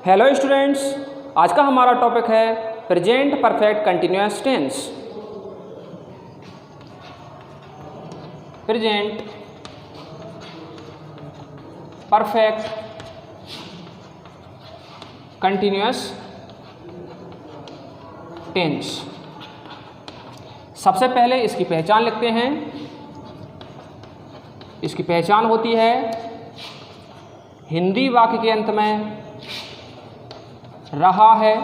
Hello students, आज का हमारा टॉपिक है present perfect continuous tense. Present perfect continuous tense. सबसे पहले इसकी पहचान लिखते हैं। इसकी पहचान होती है हिंदी वाक्य के अंत में रहा है,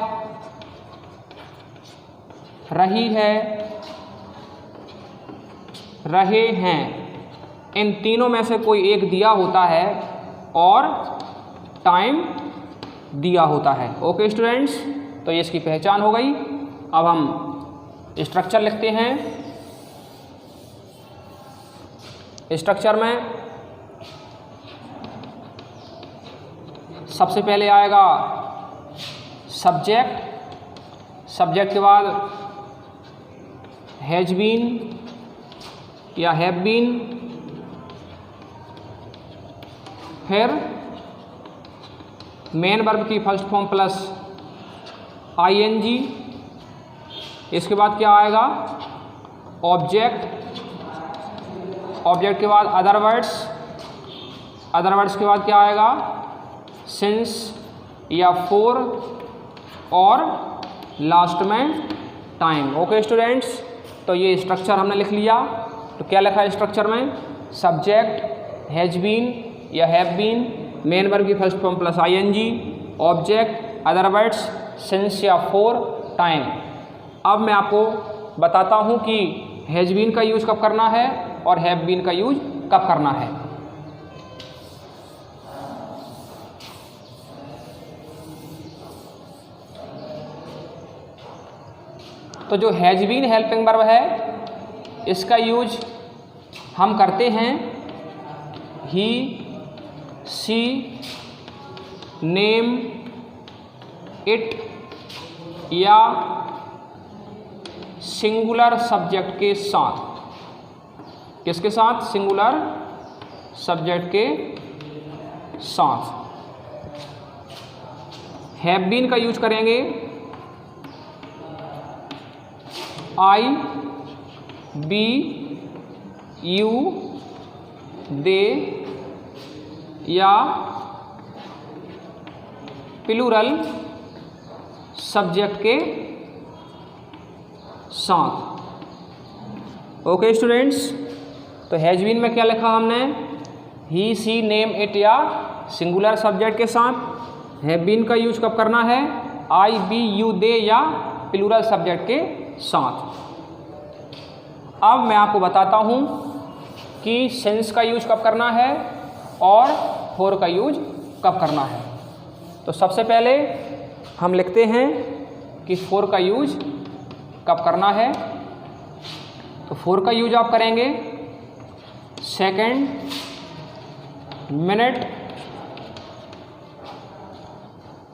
रही है, रहे हैं, इन तीनों में से कोई एक दिया होता है और टाइम दिया होता है। ओके स्टूडेंट्स, तो ये इसकी पहचान हो गई। अब हम स्ट्रक्चर लिखते हैं। स्ट्रक्चर में सबसे पहले आएगा सब्जेक्ट। सब्जेक्ट के बाद हैज बीन या हैव बीन, फिर मेन वर्ब की फर्स्ट फॉर्म प्लस आईएनजी। इसके बाद क्या आएगा ऑब्जेक्ट। ऑब्जेक्ट के बाद अदर वर्ड्स। अदर वर्ड्स के बाद क्या आएगा सिंस या फोर, और लास्ट में टाइम। ओके स्टूडेंट्स, तो ये स्ट्रक्चर हमने लिख लिया। तो क्या लिखा है स्ट्रक्चर में? सब्जेक्ट हैज बीन या हैव बीन, मेन वर्ब की first form plus ING, object, other words, since या फोर, टाइम। अब मैं आपको बताता हूँ कि हैज बीन का यूज़ कब करना है और हैव बीन का यूज़ कब करना है। तो जो हैज बीन हेल्पिंग वर्ब है, इसका यूज हम करते हैं ही, सी, नेम, इट या सिंगुलर सब्जेक्ट के साथ। किसके साथ? सिंगुलर सब्जेक्ट के साथ। हैव बीन का यूज करेंगे आई, बी, यू, दे या प्लूरल सब्जेक्ट के साथ। ओके स्टूडेंट्स, तो हैज बीन में क्या लिखा हमने? ही, सी, नेम, इट या सिंगुलर सब्जेक्ट के साथ। हैव बीन का यूज कब करना है? आई, बी, यू, दे या प्लूरल सब्जेक्ट के साथ। अब मैं आपको बताता हूँ कि सिंस का यूज कब करना है और फोर का यूज कब करना है। तो सबसे पहले हम लिखते हैं कि फोर का यूज कब करना है। तो फोर का यूज आप करेंगे सेकंड, मिनट।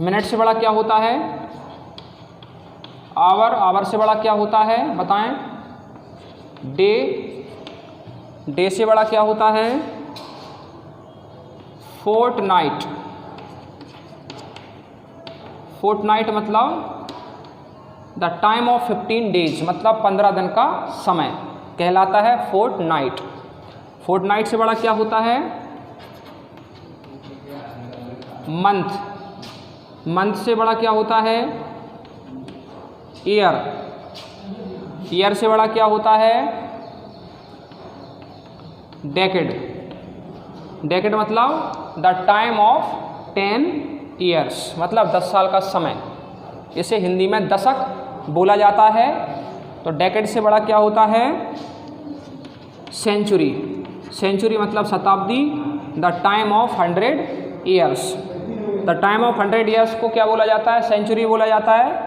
मिनट से बड़ा क्या होता है? आवर। आवर से बड़ा क्या होता है बताएं? डे। डे से बड़ा क्या होता है? फोर्टनाइट। फोर्टनाइट मतलब द टाइम ऑफ 15 डेज, मतलब 15 दिन का समय कहलाता है फोर्टनाइट। फोर्टनाइट से बड़ा क्या होता है? मंथ। मंथ से बड़ा क्या होता है? ईयर। ईयर से बड़ा क्या होता है? डेकेड। डेकेड मतलब द टाइम ऑफ 10 ईयर्स, मतलब 10 साल का समय। इसे हिंदी में दशक बोला जाता है। तो डेकेड से बड़ा क्या होता है? सेंचुरी। सेंचुरी मतलब शताब्दी, the time of 100 years. The time of 100 years को क्या बोला जाता है? सेंचुरी बोला जाता है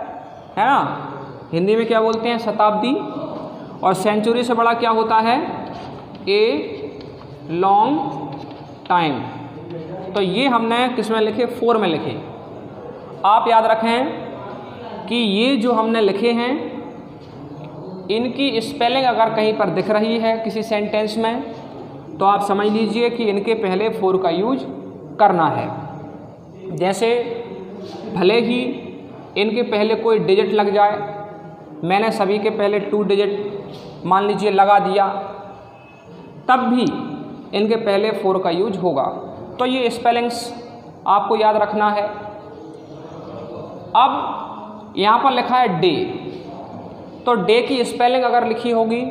ना। हिंदी में क्या बोलते हैं? शताब्दी। और सेंचुरी से बड़ा क्या होता है? ए लॉन्ग टाइम। तो ये हमने किस में लिखे? फोर में लिखे। आप याद रखें कि ये जो हमने लिखे हैं, इनकी स्पेलिंग अगर कहीं पर दिख रही है किसी सेंटेंस में, तो आप समझ लीजिए कि इनके पहले फोर का यूज करना है। जैसे भले ही इनके पहले कोई डिजिट लग जाए, मैंने सभी के पहले 2 डिजिट मान लीजिए लगा दिया, तब भी इनके पहले 4 का यूज होगा। तो ये स्पेलिंग्स आपको याद रखना है। अब यहाँ पर लिखा है डे, तो डे की स्पेलिंग अगर लिखी होगी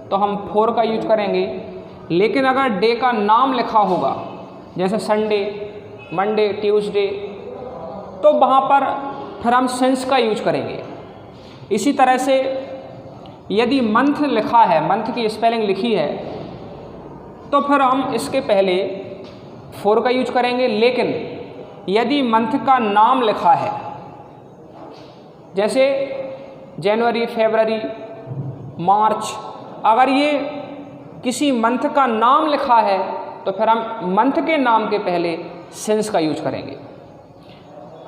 तो हम 4 का यूज करेंगे, लेकिन अगर डे का नाम लिखा होगा जैसे संडे, मंडे, ट्यूसडे, तो वहाँ पर फिर हम सिंस का यूज करेंगे। इसी तरह से यदि मंथ लिखा है, मंथ की स्पेलिंग लिखी है, तो फिर हम इसके पहले 4 का यूज करेंगे, लेकिन यदि मंथ का नाम लिखा है जैसे जनवरी, फरवरी, मार्च, अगर ये किसी मंथ का नाम लिखा है तो फिर हम मंथ के नाम के पहले सिंस का यूज करेंगे।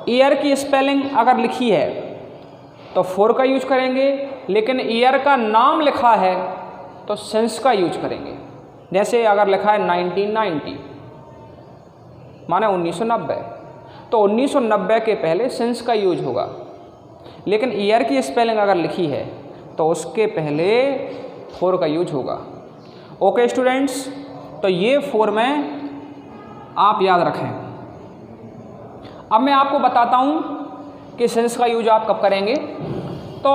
ईयर की स्पेलिंग अगर लिखी है तो 4 का यूज करेंगे, लेकिन ईयर का नाम लिखा है तो सिंस का यूज करेंगे। जैसे अगर लिखा है 1990 माने 1990, तो 1990 के पहले सिंस का यूज होगा, लेकिन ईयर की स्पेलिंग अगर लिखी है तो उसके पहले 4 का यूज होगा। ओके स्टूडेंट्स, तो ये 4 में आप याद रखें। अब मैं आपको बताता हूँ कि सिंस का यूज आप कब करेंगे। तो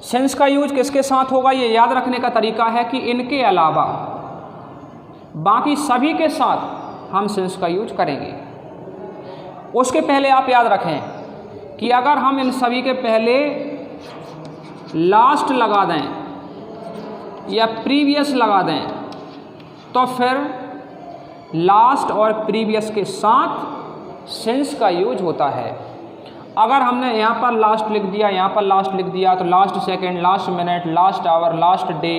सिंस का यूज किसके साथ होगा, ये याद रखने का तरीका है कि इनके अलावा बाकी सभी के साथ हम सिंस का यूज करेंगे। उसके पहले आप याद रखें कि अगर हम इन सभी के पहले लास्ट लगा दें या प्रीवियस लगा दें, तो फिर लास्ट और प्रीवियस के साथ सिंस का यूज होता है। अगर हमने यहाँ पर लास्ट लिख दिया, यहाँ पर लास्ट लिख दिया, तो last second, last minute, last hour, last day,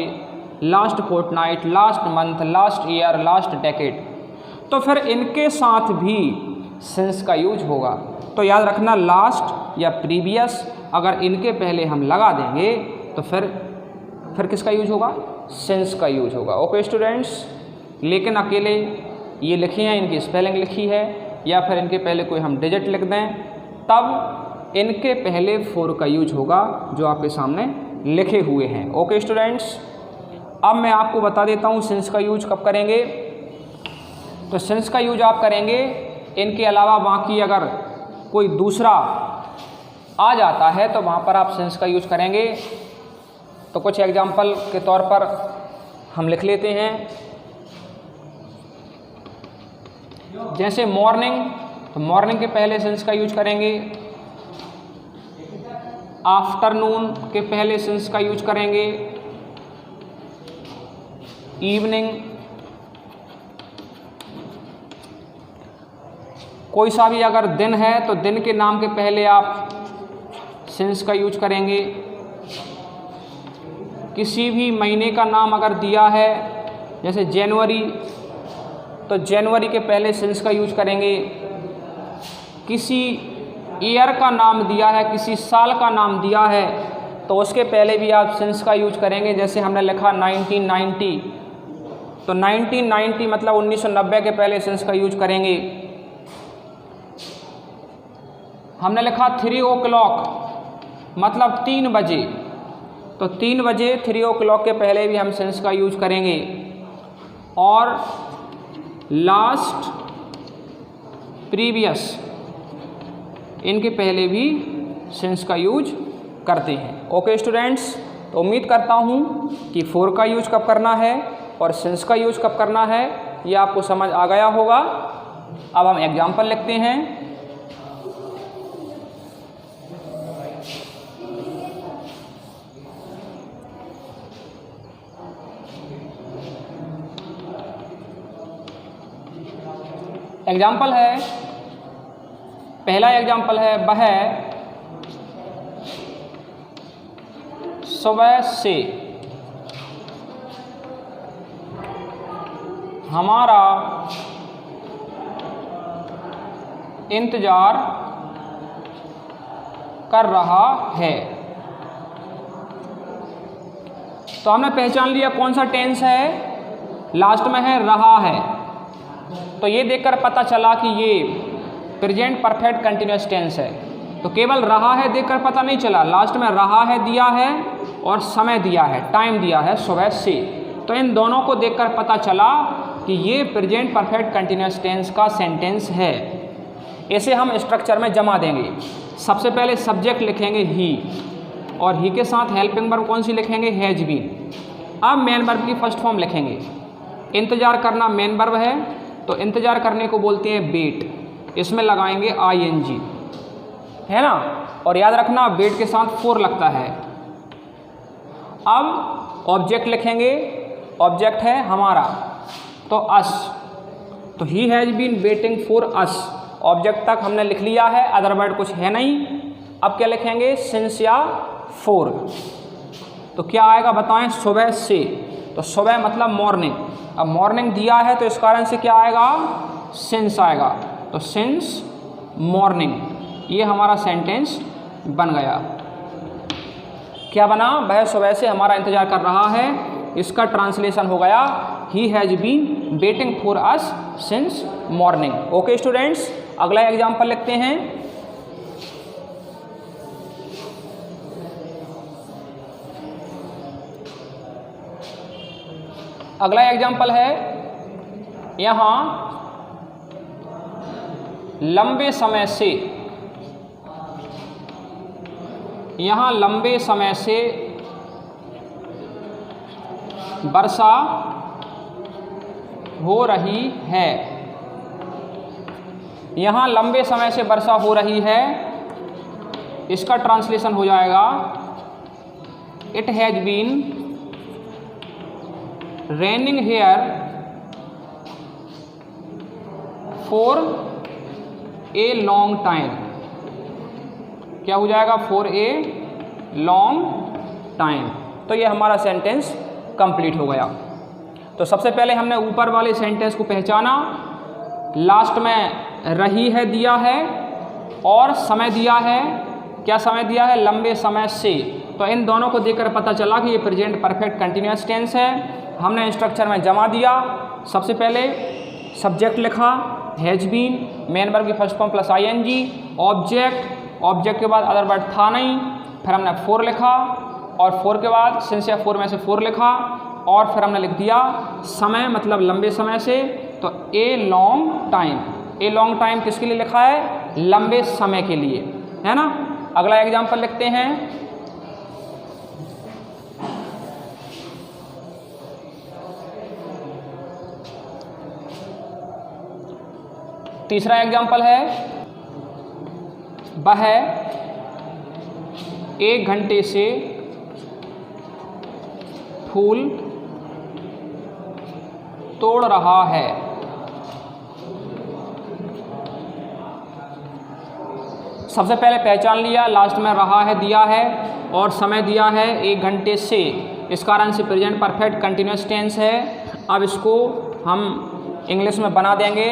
last fortnight, last month, last year, last decade, तो फिर इनके साथ भी सिंस का यूज होगा। तो याद रखना, लास्ट या प्रीवियस अगर इनके पहले हम लगा देंगे तो फिर किसका यूज होगा, सिंस का यूज होगा। ओके स्टूडेंट्स, लेकिन अकेले ये लिखी हैं, इनकी स्पेलिंग लिखी है, या फिर इनके पहले कोई हम डिजिट लिख दें, तब इनके पहले 4 का यूज होगा जो आपके सामने लिखे हुए हैं। ओके स्टूडेंट्स, अब मैं आपको बता देता हूँ सिंस का यूज कब करेंगे। तो सिंस का यूज आप करेंगे, इनके अलावा बाकी अगर कोई दूसरा आ जाता है तो वहाँ पर आप सिंस का यूज करेंगे। तो कुछ एग्जाम्पल के तौर पर हम लिख लेते हैं, जैसे मॉर्निंग, तो मॉर्निंग के पहले सिंस का यूज करेंगे। आफ्टरनून के पहले सिंस का यूज करेंगे। इवनिंग, कोई सा भी अगर दिन है तो दिन के नाम के पहले आप सिंस का यूज करेंगे। किसी भी महीने का नाम अगर दिया है जैसे जनवरी, तो जनवरी के पहले सिंस का यूज करेंगे। किसी ईयर का नाम दिया है, किसी साल का नाम दिया है, तो उसके पहले भी आप सिंस का यूज करेंगे। जैसे हमने लिखा 1990, तो 1990 मतलब 1990 के पहले सिंस का यूज करेंगे। हमने लिखा 3 o'clock मतलब 3 बजे, तो 3 बजे 3 o'clock के पहले भी हम सिंस का यूज करेंगे। और लास्ट, प्रीवियस, इनके पहले भी सिंस का यूज करते हैं। ओके स्टूडेंट्स, तो उम्मीद करता हूँ कि 4 का यूज कब करना है और सिंस का यूज कब करना है ये आपको समझ आ गया होगा। अब हम एग्जाम्पल लिखते हैं। एग्जाम्पल है, पहला एग्जाम्पल है, वह सुबह से हमारा इंतज़ार कर रहा है। तो हमने पहचान लिया कौन सा टेंस है, लास्ट में है रहा है। तो ये देखकर पता चला कि ये प्रेजेंट परफेक्ट कंटिन्यूस टेंस है। तो केवल रहा है देखकर पता नहीं चला, लास्ट में रहा है दिया है और समय दिया है, टाइम दिया है सुबह से, तो इन दोनों को देखकर पता चला कि ये प्रेजेंट परफेक्ट कंटिन्यूस टेंस का सेंटेंस है। इसे हम स्ट्रक्चर में जमा देंगे। सबसे पहले सब्जेक्ट लिखेंगे ही, और ही के साथ हेल्पिंग वर्ब कौन सी लिखेंगे, हैज बीन। अब मेन वर्ब की फर्स्ट फॉर्म लिखेंगे। इंतज़ार करना मेन वर्ब है, तो इंतज़ार करने को बोलते हैं वेट, इसमें लगाएंगे ing, है ना। और याद रखना वेट के साथ फोर लगता है। अब ऑब्जेक्ट लिखेंगे, ऑब्जेक्ट है हमारा, तो अस, तो he has been waiting for us, object तक हमने लिख लिया है, अदर वर्ड कुछ है नहीं। अब क्या लिखेंगे, सिंस या फोर, तो क्या आएगा बताएं, सुबह से, तो सुबह मतलब मॉर्निंग। अब मॉर्निंग दिया है तो इस कारण से क्या आएगा, सिंस आएगा, तो सिंस मॉर्निंग, ये हमारा सेंटेंस बन गया। क्या बना, वह सुबह से हमारा इंतजार कर रहा है, इसका ट्रांसलेशन हो गया he has been waiting for us since morning. Okay students, अगला एग्जाम्पल लिखते हैं। अगला एग्जाम्पल है, यहाँ लंबे समय से, यहाँ लंबे समय से वर्षा हो रही है। यहाँ लंबे समय से वर्षा हो रही है, इसका ट्रांसलेशन हो जाएगा it has been raining here for a long time. क्या हो जाएगा, फॉर ए लॉन्ग टाइम। तो ये हमारा सेंटेंस कंप्लीट हो गया। तो सबसे पहले हमने ऊपर वाले सेंटेंस को पहचाना, लास्ट में रही है दिया है और समय दिया है, क्या समय दिया है, लंबे समय से। तो इन दोनों को देखकर पता चला कि ये प्रेजेंट परफेक्ट कंटिन्यूअस टेंस है। हमने स्ट्रक्चर में जमा दिया। सबसे पहले सब्जेक्ट लिखा हैज़ बीन, मेन वर्ब की first form plus ing, object, object के बाद अदर वर्ड था नहीं, फिर हमने फोर लिखा और फोर के बाद सिंस या फोर में से फोर लिखा और फिर हमने लिख दिया समय मतलब लंबे समय से, तो ए लॉन्ग टाइम। ए लॉन्ग टाइम किसके लिए लिखा है, लंबे समय के लिए, है ना। अगला एग्जाम्पल लिखते हैं। तीसरा एग्जाम्पल है, वह 1 घंटे से फूल तोड़ रहा है। सबसे पहले पहचान लिया, लास्ट में रहा है दिया है और समय दिया है 1 घंटे से, इस कारण से प्रेजेंट परफेक्ट कंटिन्यूअस टेंस है। अब इसको हम इंग्लिश में बना देंगे,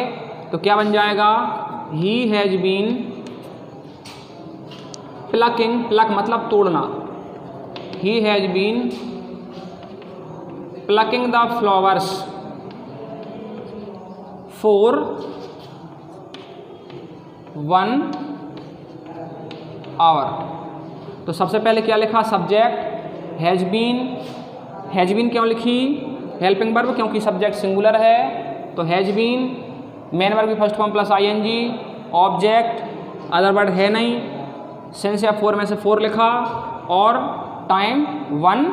तो क्या बन जाएगा, he has been plucking, pluck मतलब तोड़ना, he has been plucking the flowers for 1 hour. तो सबसे पहले क्या लिखा, सब्जेक्ट हैज़ बीन क्यों लिखी, हेल्पिंग वर्ब क्योंकि सब्जेक्ट सिंगुलर है, तो हैज़ बीन, मेन वर्ब की first form plus ing, object, other word है नहीं, सिंस या फोर में से फोर लिखा और टाइम 1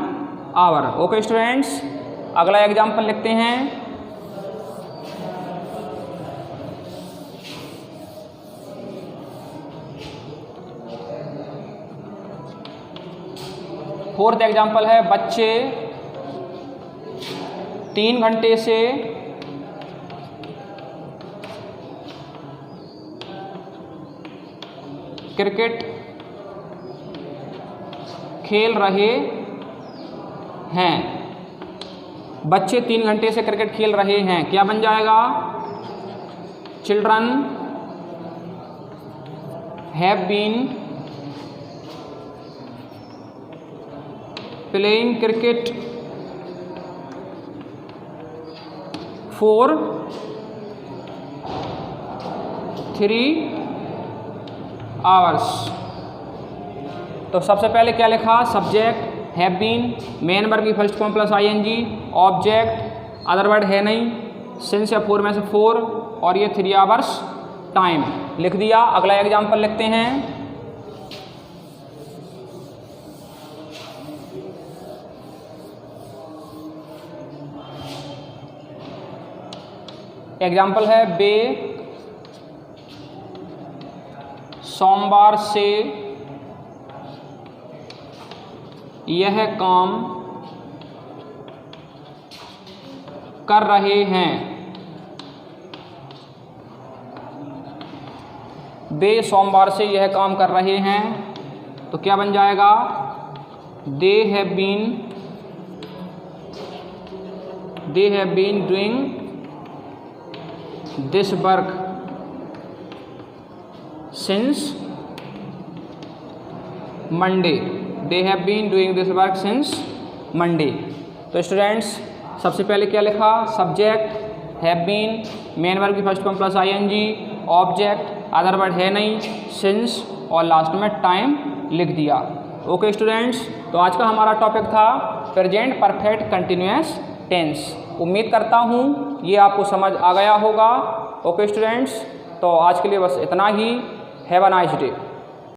आवर। ओके स्टूडेंट्स, अगला एग्जाम्पल लिखते हैं। फोर्थ एग्जाम्पल है, बच्चे 3 घंटे से क्रिकेट खेल रहे हैं। बच्चे 3 घंटे से क्रिकेट खेल रहे हैं, क्या बन जाएगा, children have been playing cricket for 3 hours. तो सबसे पहले क्या लिखा, subject have been, main verb की first form plus ING, object other word है नहीं, सिंस या फोर में से फोर, और ये 3 आवर्स टाइम लिख दिया। अगला एग्जाम्पल लिखते हैं। एग्जाम्पल है बे सोमवार से यह काम कर रहे हैं। वे सोमवार से यह काम कर रहे हैं, तो क्या बन जाएगा, they have been doing this work since Monday. They have been doing this work since Monday. तो स्टूडेंट्स सबसे पहले क्या लिखा, subject have been, main verb की first form plus ING, object other word है नहीं, सिंस, और लास्ट में टाइम लिख दिया। ओके स्टूडेंट्स, तो आज का हमारा टॉपिक था प्रेजेंट परफेक्ट कंटिन्यूअस टेंस। उम्मीद करता हूँ ये आपको समझ आ गया होगा। ओके स्टूडेंट्स, तो आज के लिए बस इतना ही। Have a nice day.